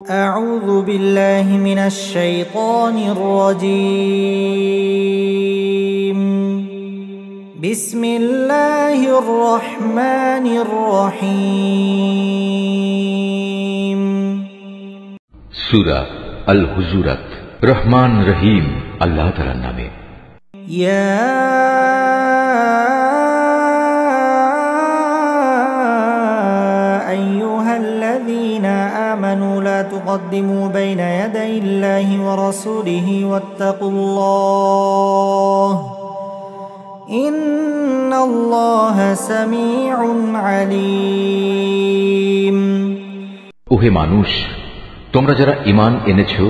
أعوذ بالله من الشيطان الرجيم بسم الله الرحمن الرحيم সূরা আল হুজুরাত। রহমান রহিম আল্লাহ তাআলার নামে। يا أيها الذين آمنوا لا تقدموا بين يدي الله ورسوله واتقوا الله إن الله سميع عليم। ওহে মানুষ, তোমরা যারা ঈমান এনেছো,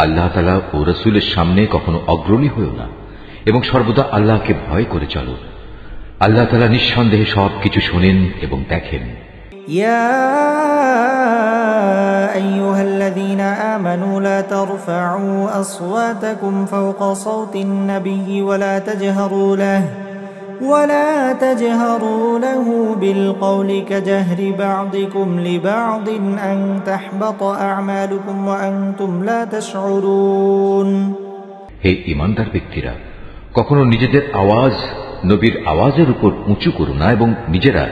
আল্লাহ তাআলা ও রাসূলের সামনে কখনো অগ্রণী হয়ো না এবং সর্বদা আল্লাহকে ভয় করে চলো। আল্লাহ তাআলা নিঃসন্দেহে সবকিছু শোনেন এবং দেখেন। يا أيها الذين آمنوا لا ترفعوا أصواتكم فوق صوت النبي ولا تجهروا له بالقول كجهر بعضكم لبعض أن تحبط أعمالكم وأنتم لا تشعرون। হে ঈমানদার ব্যক্তিরা, কখনো নিজেদের আওয়াজ নবীর আওয়াজের উপর উঁচু করো না এবং নিজেরা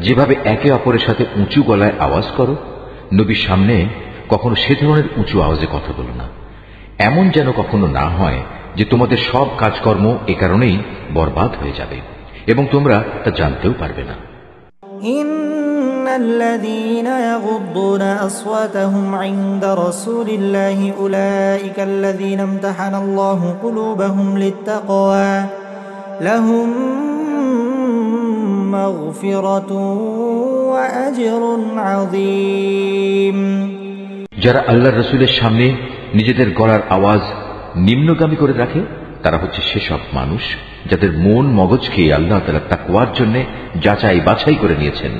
যেভাবে একে অপরের সাথে উঁচু গলায় আওয়াজ করো, নবীর সামনে কখনো সে ধরনের উঁচু আওয়াজে কথা বলো না। এমন যেন কখনো না হয় যে তোমাদের সব কাজকর্ম এ কারণেই বরবাদ হয়ে যাবে এবং তোমরা তা জানতেও পারবে না। ইন্নাল্লাযীনা ইয়াগুদ্দুনা আসওয়াতাহুম ইনদা রাসূলিল্লাহি উলাইকাল্লাযীনা ইমতাহানাল্লাহু কুলুবাহুম লিত্তাকওয়া লাহুম মাগফিরাতুন ওয়া আজরুন আযীম। যারা আল্লাহর রাসূলের সামনে নিজেদের গলার আওয়াজ নিম্নগামী করে রাখে, তারা হচ্ছে সেসব মানুষ যাদের মন মগজকে আল্লাহ তাআলা তাকওয়ার জন্য যাচাই বাছাই করে নিয়েছেন।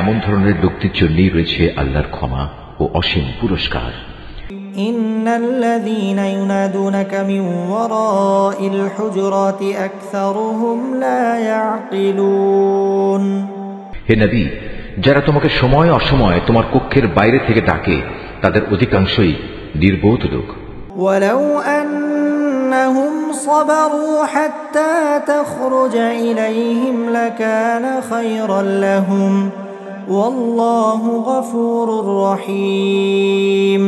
এমন ধরনের লোকদের জন্যই রয়েছে আল্লাহর ক্ষমা ও অসীম পুরস্কার। ইন্নাল্লাযীনা ইউনাদুনাকা মিন ওয়ারাইল হুজুরাতি আকসারুহুম লা ইয়াকিলুন। হে নবী, যারা তোমাকে সময় অসময় তোমার কক্ষের বাইরে থেকে ডাকে, তাদের অধিকাংশই নির্বোধ লোক। ওয়ালাউ আন্নাহুম সাবারু হাত্তা তাখরুজা ইলাইহিম লাকানা খায়রান লাহুম ওয়াল্লাহু গফুরুর রহিম।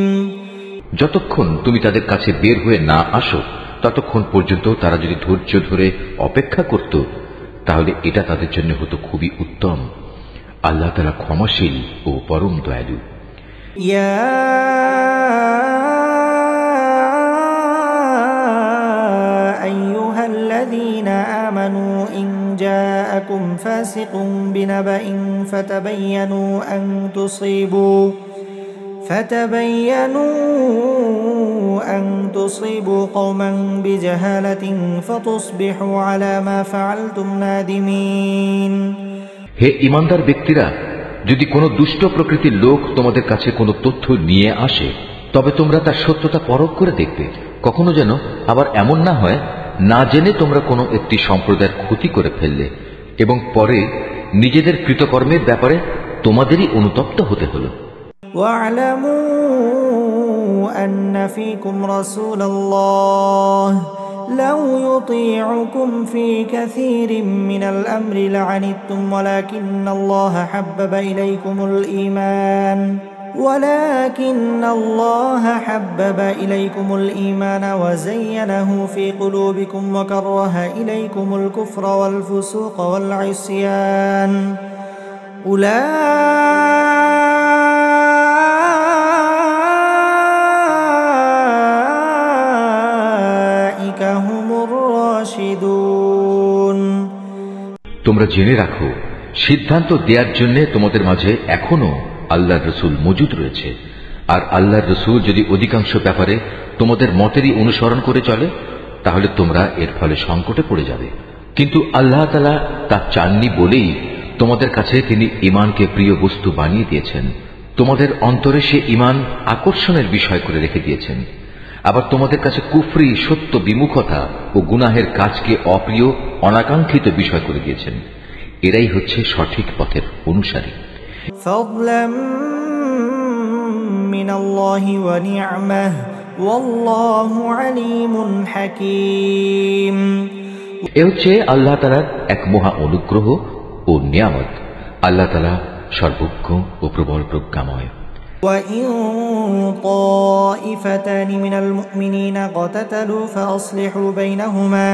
যতক্ষণ তুমি তাদের কাছে বের হয়ে না আসো, ততক্ষণ পর্যন্ত তারা যদি ধৈর্য ধরে অপেক্ষা করত, তাহলে এটা তাদের জন্য হতো খুবই উত্তম। আল্লাহ তাআলা ক্ষমাশীল ও পরম দয়ালু। ইয়া আইয়ুহাল্লাযীনা আমানু ইন জাআকুম ফাসিকুন বিনাবাইন فتبينوا أن تصيبوا قوما بجهالة فتصبحوا على ما فعلتم نادمين। হে ঈমানদার ব্যক্তিরা, যদি কোনো দুষ্ট প্রকৃতির লোক তোমাদের কাছে কোনো তথ্য নিয়ে আসে, তবে তোমরা তার সত্যতা পরখ করে দেখবে। কখনো যেন আবার এমন না হয় না জেনে তোমরা কোনো একটি সম্প্রদায়ের ক্ষতি করে ফেললে এবং পরে নিজেদের কৃতকর্মের ব্যাপারে তোমাদেরই অনুতপ্ত হতে হলো। واعلموا أن فيكم رسول الله لو يطيعكم في كثير من الأمر لعنتم ولكن الله حبب إليكم الإيمان وزينه في قلوبكم وكره إليكم الكفر والفسوق والعصيان أولئك هم الراشدون। তোমরা জেনে রাখো, সিদ্ধান্ত দেওয়ার জন্য তোমাদের মাঝে এখনো আল্লাহর রাসূল মজুদ রয়েছে, আর আল্লাহর রাসূল যদি অধিকাংশ ব্যাপারে তোমাদের মতেরই অনুসরণ করে চলে, তাহলে তোমরা এর ফলে সংকটে পড়ে যাবে। কিন্তু আল্লাহ তাআলা তা চাননি বলেই তোমাদের কাছে তিনি ঈমানকে প্রিয় বস্তু বানিয়ে দিয়েছেন। তোমাদের অন্তরে সে ঈমান আকর্ষণের বিষয় করে রেখে দিয়েছেন। আবার তোমাদের কাছে কুফরি, সত্য বিমুখতা ও গুনাহের কাজকে অপ্রিয়, অনাকাঙ্ক্ষিত বিষয় করে দিয়েছেন। এরাই হচ্ছে সঠিক পথের অনুসারী। من الله ونعمة والله عليم حكيم এ হচ্ছে আল্লাহ তাআলার এক মহা অনুগ্রহ ও নিয়ামত। আল্লাহ তাআলা সর্বজ্ঞ ও প্রবল প্রজ্ঞাময়। وإن طائفتان من المؤمنين اقتتلوا فأصلحوا بينهما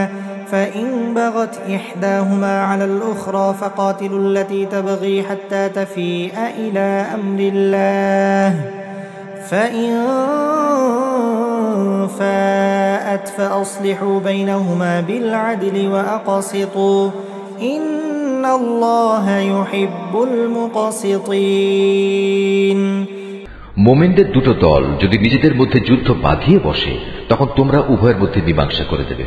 فإن بغت إحداهما على الأخرى فقاتلوا التي تبغي حتى تفيء إلى أمر الله فإن فاءت فأصلحوا بينهما بالعدل وأقسطوا إن الله يحب المقسطين মুমিনদের দুটো দল যদি নিজেদের মধ্যে যুদ্ধ বাঁধিয়ে বসে তখন তোমরা উভয়ের মধ্যে মীমাংসা করে দেবে।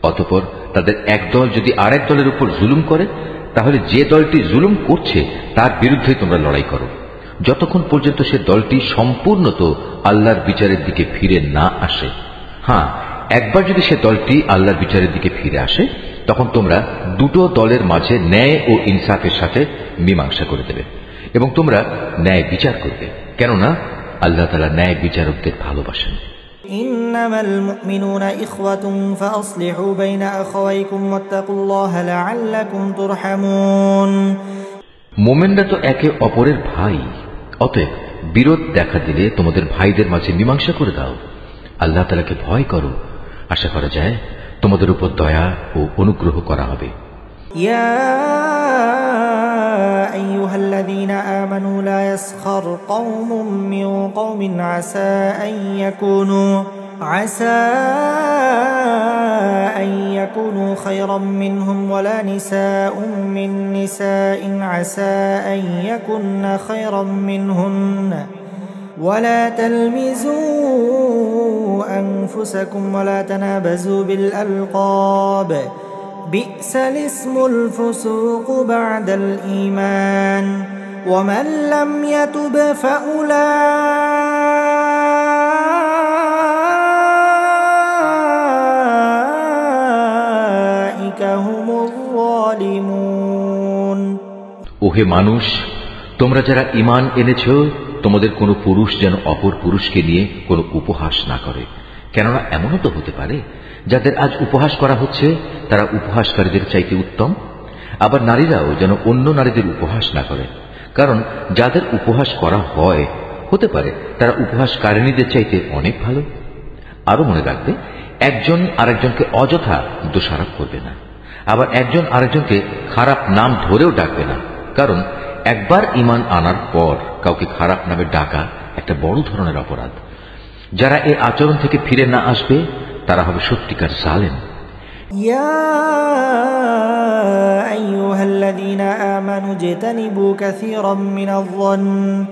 অতঃপর তাদের এক দল যদি আরেক দলের উপর জুলুম করে তাহলে যে দলটি জুলুম করছে তার বিরুদ্ধে তোমরা লড়াই করো, যতক্ষণ পর্যন্ত সে দলটি সম্পূর্ণত আল্লাহর বিচারের দিকে ফিরে না আসে। হ্যাঁ, একবার যদি সে দলটি আল্লাহর বিচারের দিকে ফিরে আসে তখন তোমরা দুটো দলের মাঝে ন্যায় ও ইনসাফের সাথে মীমাংসা করে দেবে এবং তোমরা ন্যায় বিচার করবে, কেননা আল্লাহ তাআলা ন্যায় বিচারকদের ভালোবাসেন। ইন্নামাল মুমিনুনা ইখওয়াতুন ফাসলিহু বাইনা আখাওয়াইকুম ওয়াত্তাকুল্লাহা লাআল্লাকুম তুরহামুন। মুমিনরা তো একে অপরের ভাই, অতএব বিরোধ দেখা দিলে তোমাদের ভাইদের মাঝে মীমাংসা করে দাও। আল্লাহ তাআলাকে ভয় করো, আশা করা যায় তোমাদের উপর দয়া ও অনুগ্রহ করা হবে। ইয়া আইয়ুহাল্লাযীনা আমানু লা ইয়াসখার কওমুম মিন কওমিন আসা আন ইয়াকুনু খায়রাম মিনহুম ওয়ালা নিসাউম মিন নিসাইন আসা আন ইয়াকুননা খায়রাম মিনহুন্না ولا تلمزوا أنفسكم ولا تنابزوا بالألقاب بئس الاسم الفسوق بعد الإيمان ومن لم يتب فأولئك هم الظالمون। ওহে মানুষ, তোমরা যারা ঈমান এনেছো তোমাদের কোন পুরুষ যেন অপর পুরুষকে নিয়ে কোনো উপহাস না করে, কেননা এমনও তো হতে পারে যাদের আজ উপহাস করা হচ্ছে তারা উপহাসকারীদের চাইতে উত্তম। আবার নারীরাও যেন অন্য নারীদের উপহাস না করে, কারণ যাদের উপহাস করা হয় হতে পারে তারা উপহাসকারিণীদের চাইতে অনেক ভালো। আরো মনে রাখবে, একজন আরেকজনকে অযথা দোষারোপ করবে না, আবার একজন আরেকজনকে খারাপ নাম ধরেও ডাকবে না, কারণ একবার ঈমান আনার পর কাউকে খারাপ নামে ডাকা একটা বড় ধরনের অপরাধ। যারা এই আচরণ থেকে ফিরে না আসবে তারা হবে সত্যিকার জালেম। ইয়া আইয়ুহাল্লাযীনা আমানু ইজতানিবু কাসীরাম মিনায-যন্ন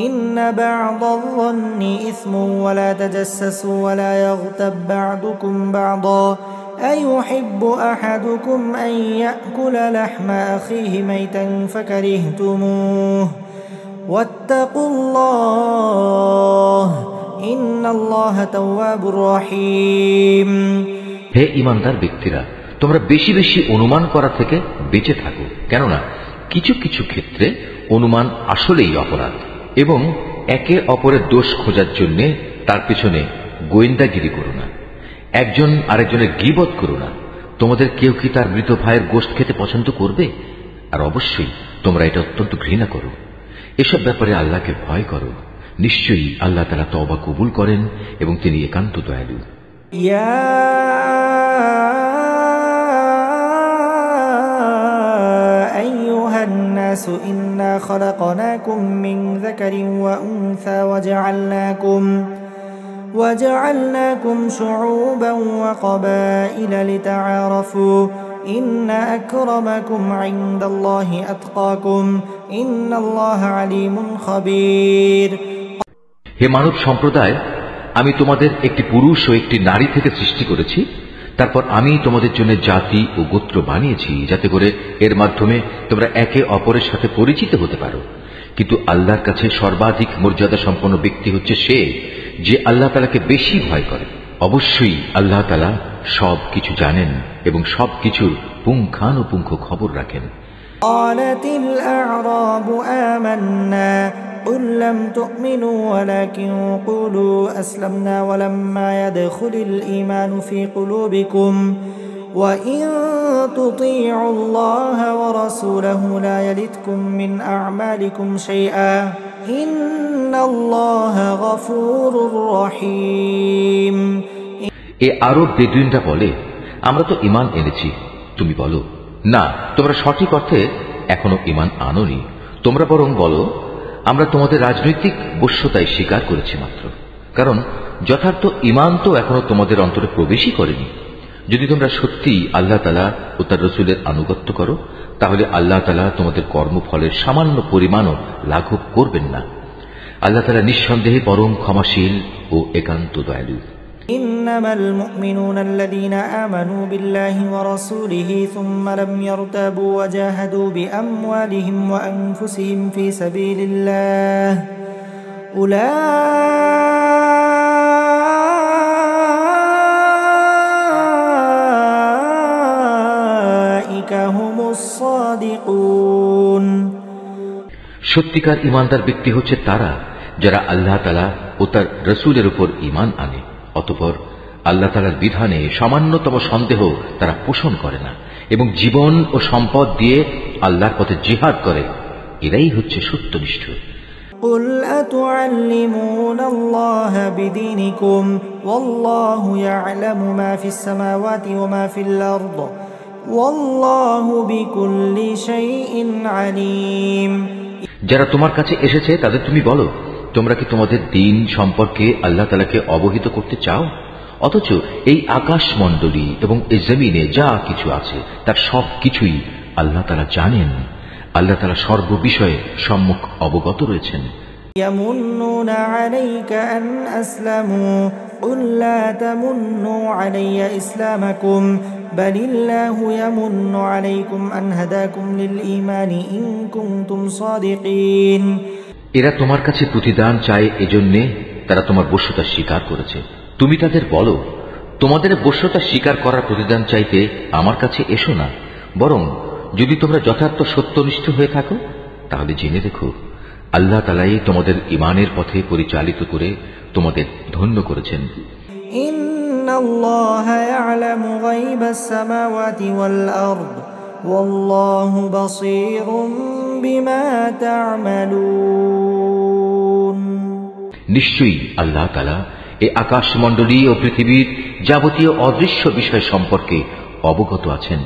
ইন্না বা'দায-যন্নি ইসমুন ওয়া লা তাজাসসাসু ওয়া লা ইয়াগতাব বা'দুকুম বা'দা أيحب أحدكم أن يأكل لحم أخيه ميتا فكرهتموه واتقوا الله إن الله تواب رحيم। হে ঈমানদার ব্যক্তিরা, তোমরা বেশি বেশি অনুমান করা থেকে বেঁচে থাকো, কেননা কিছু কিছু ক্ষেত্রে অনুমান আসলেই অপরাধ, এবং একে অপরের দোষ খোঁজার জন্য তার পিছনে গোয়েন্দাগিরি করো না। একজন আরেকজনের গীবত করো না। তোমাদের কেউ কি তার মৃত ভাইয়ের গোশত খেতে পছন্দ করবে? আর অবশ্যই তোমরা এটা অত্যন্ত ঘৃণা করো। এসব ব্যাপারে আল্লাহকে ভয় করো, নিশ্চয়ই আল্লাহ তাআলা তওবা কবুল করেন এবং তিনি একান্ত দয়ালু। ইয়া আইয়ুহান নাস ইন্না খলাকনাকুম মিন যাকারিন ওয়া উনসা وجعلناكم شعوبا وقبائل لتعارفوا إن أكرمكم عند الله أتقاكم إن الله عليم خبير। হে মানব সম্প্রদায়, আমি তোমাদের একটি পুরুষ ও একটি নারী থেকে সৃষ্টি করেছি, তারপর আমি তোমাদের জন্য জাতি ও গোত্র বানিয়েছি যাতে করে এর মাধ্যমে তোমরা একে অপরের সাথে পরিচিত হতে পারো। কিন্তু আল্লাহর কাছে সর্বাধিক মর্যাদা সম্পন্ন ব্যক্তি হচ্ছে সে যে আল্লাহ তাআলাকে বেশি ভয় করে। অবশ্যই আল্লাহ তাআলা সবকিছু জানেন এবং সবকিছুর পুঙ্খানুপুঙ্খ খবর রাখেন। قالت الأعراب آمنا قل لم تؤمنوا ولكن قولوا أسلمنا ولما يدخل الإيمان في قلوبكم وإن تطيعوا الله ورسوله لا يلتكم من أعمالكم شيئا إن الله غفور رحيم। এ আরব বেদুইনরা বলে, আমরা তো ঈমান এনেছি। তুমি বলো, না, তোমরা সঠিক অর্থে এখনো ঈমান আনোনি। তোমরা বরং বলো, আমরা তোমাদের রাজনৈতিক বশ্যতায় স্বীকার করেছি মাত্র। কারণ যথার্থ ঈমান তো এখনো তোমাদের অন্তরে প্রবেশই করেনি। যদি তোমরা সত্যি আল্লাহ তাআলা ও তার রাসূলের আনুগত্য করো, তাহলে আল্লাহ তাআলা তোমাদের কর্মফলের সামান্য পরিমাণও লাঘব করবেন না। আল্লাহ তাআলা নিঃসন্দেহে পরম ক্ষমাশীল ও একান্ত দয়ালু। إنما المؤمنون الذين آمنوا بالله ورسوله ثم لم يرتابوا وجاهدوا بأموالهم وأنفسهم في سبيل الله أولئك هم الصادقون। সত্যিকার ঈমানদার ব্যক্তি হচ্ছে তারা যারা আল্লাহ তাআলা ও তার রাসূলের উপর ঈমান আনে, অতঃপর আল্লাহ তাআলার বিধানে সামান্যতম সন্দেহ তারা পোষণ করে না এবং জীবন ও সম্পদ দিয়ে আল্লাহর পথে জিহাদ করে। এরাই হচ্ছে সত্যনিষ্ঠ। قل أتعلمون الله بدينكم والله يعلم ما في السماوات وما في الأرض والله بكل شيء عليم। যারা তোমার কাছে এসেছে তাদের তুমি বলো, তোমরা কি তোমাদের দ্বীন সম্পর্কে আল্লাহ তাআলাকে অবহিত করতে চাও? অথচ এই আকাশমণ্ডলী এবং এই জমিনে যা কিছু আছে তার সব কিছুই আল্লাহ তাআলা জানেন। আল্লাহ তাআলা সর্ববিষয়ে সম্মুখ অবগত রয়েছেন। يمنون عليك أن أسلموا قل لا تمنوا علي إسلامكم بل الله يمن عليكم أن هداكم للإيمان إن كنتم صادقين। এরা তোমার কাছে প্রতিদান চায়, এজন্যে তারা তোমার বশ্যতা স্বীকার করেছে। তুমি তাদের বলো, তোমাদের বশ্যতা স্বীকার করার প্রতিদান চাইতে আমার কাছে এসো না, বরং যদি তোমরা যথার্থ সত্যনিষ্ঠ হয়ে থাকো তাহলে জেনে রেখো আল্লাহ তাআলাই তোমাদের ঈমানের পথে পরিচালিত করে তোমাদের ধন্য করেছেন। ইন্নাল্লাহা ইয়ালামু গায়বাস সামাওয়াতি ওয়াল আরদ ওয়াল্লাহু বাসীরুম বিমা তা'মালুন। নিশ্চয়ই আল্লাহ তাআলা এই আকাশমণ্ডলী ও পৃথিবীর যাবতীয় অদৃশ্য বিষয় সম্পর্কে অবগত আছেন।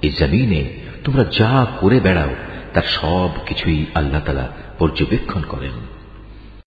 এই জমিনে তোমরা যা করে বেড়াও তার সব কিছুই আল্লাহ তাআলা পর্যবেক্ষণ করেন।